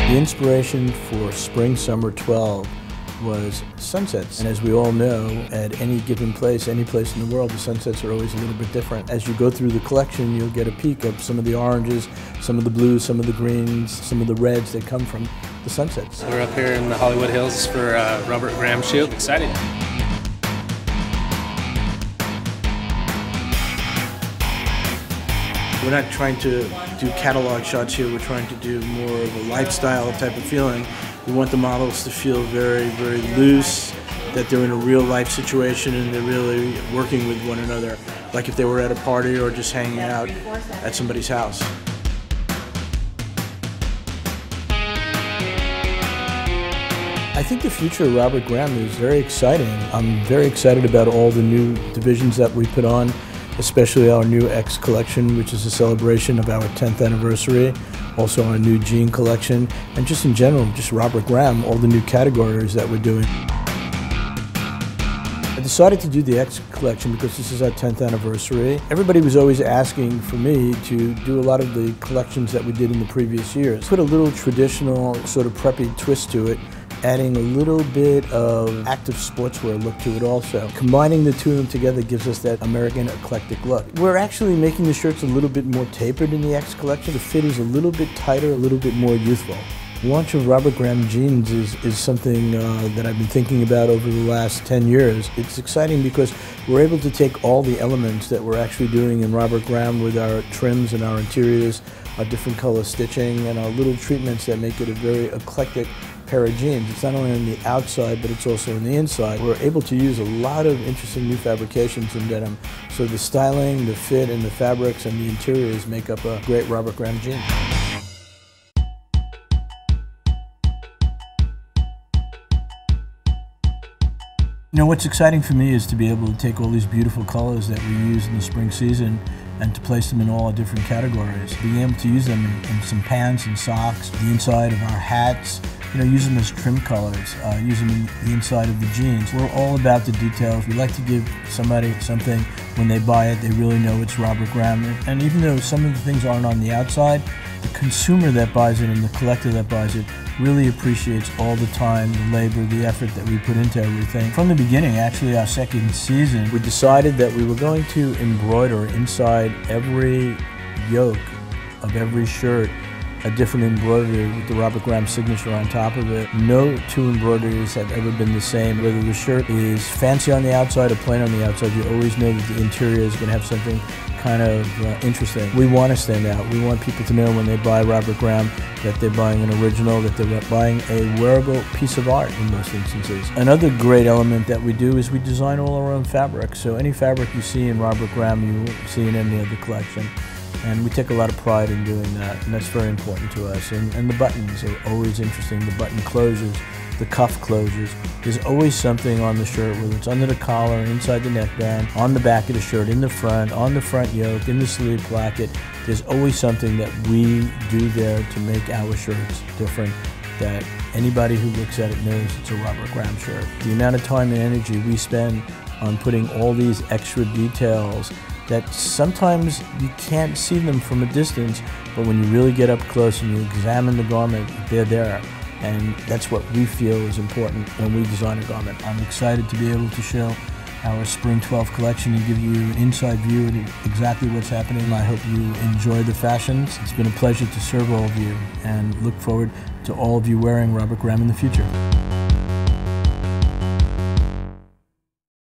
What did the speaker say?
The inspiration for Spring Summer 12 was sunsets. And as we all know, at any given place, any place in the world, the sunsets are always a little bit different. As you go through the collection, you'll get a peek of some of the oranges, some of the blues, some of the greens, some of the reds that come from the sunsets. We're up here in the Hollywood Hills for Robert Graham shoot. Excited. We're not trying to do catalog shots here. We're trying to do more of a lifestyle type of feeling. We want the models to feel very, very loose, that they're in a real life situation and they're really working with one another, like if they were at a party or just hanging out at somebody's house. I think the future of Robert Graham is very exciting. I'm very excited about all the new divisions that we put on, especially our new X collection, which is a celebration of our 10th anniversary, also our new Jean collection, and just in general, just Robert Graham, all the new categories that we're doing. I decided to do the X collection because this is our 10th anniversary. Everybody was always asking for me to do a lot of the collections that we did in the previous years. Put a little traditional sort of preppy twist to it, adding a little bit of active sportswear look to it also. Combining the two of them together gives us that American eclectic look. We're actually making the shirts a little bit more tapered in the X collection. The fit is a little bit tighter, a little bit more youthful. The launch of Robert Graham jeans is something that I've been thinking about over the last 10 years. It's exciting because we're able to take all the elements that we're actually doing in Robert Graham with our trims and our interiors, our different color stitching, and our little treatments that make it a very eclectic pair of jeans. It's not only on the outside, but it's also on the inside. We're able to use a lot of interesting new fabrications in denim. So the styling, the fit, and the fabrics and the interiors make up a great Robert Graham jean. You know, what's exciting for me is to be able to take all these beautiful colors that we use in the spring season and to place them in all different categories. Being able to use them in some pants and socks, the inside of our hats, you know, use them as trim colors, use them in the inside of the jeans. We're all about the details. We like to give somebody something when they buy it, they really know it's Robert Graham. And even though some of the things aren't on the outside, the consumer that buys it and the collector that buys it really appreciates all the time, the labor, the effort that we put into everything. From the beginning, actually our second season, we decided that we were going to embroider inside every yoke of every shirt a different embroidery with the Robert Graham signature on top of it. No two embroideries have ever been the same. Whether the shirt is fancy on the outside or plain on the outside, you always know that the interior is going to have something kind of interesting. We want to stand out. We want people to know when they buy Robert Graham that they're buying an original, that they're buying a wearable piece of art in most instances. Another great element that we do is we design all our own fabric. So any fabric you see in Robert Graham, you won't see in any other collection. And we take a lot of pride in doing that, and that's very important to us. And the buttons are always interesting, the button closures, the cuff closures. There's always something on the shirt, whether it's under the collar, inside the neckband, on the back of the shirt, in the front, on the front yoke, in the sleeve placket. There's always something that we do there to make our shirts different, that anybody who looks at it knows it's a Robert Graham shirt. The amount of time and energy we spend on putting all these extra details that sometimes you can't see them from a distance, but when you really get up close and you examine the garment, they're there. And that's what we feel is important when we design a garment. I'm excited to be able to show our Spring 12 collection and give you an inside view of exactly what's happening. I hope you enjoy the fashions. It's been a pleasure to serve all of you and look forward to all of you wearing Robert Graham in the future.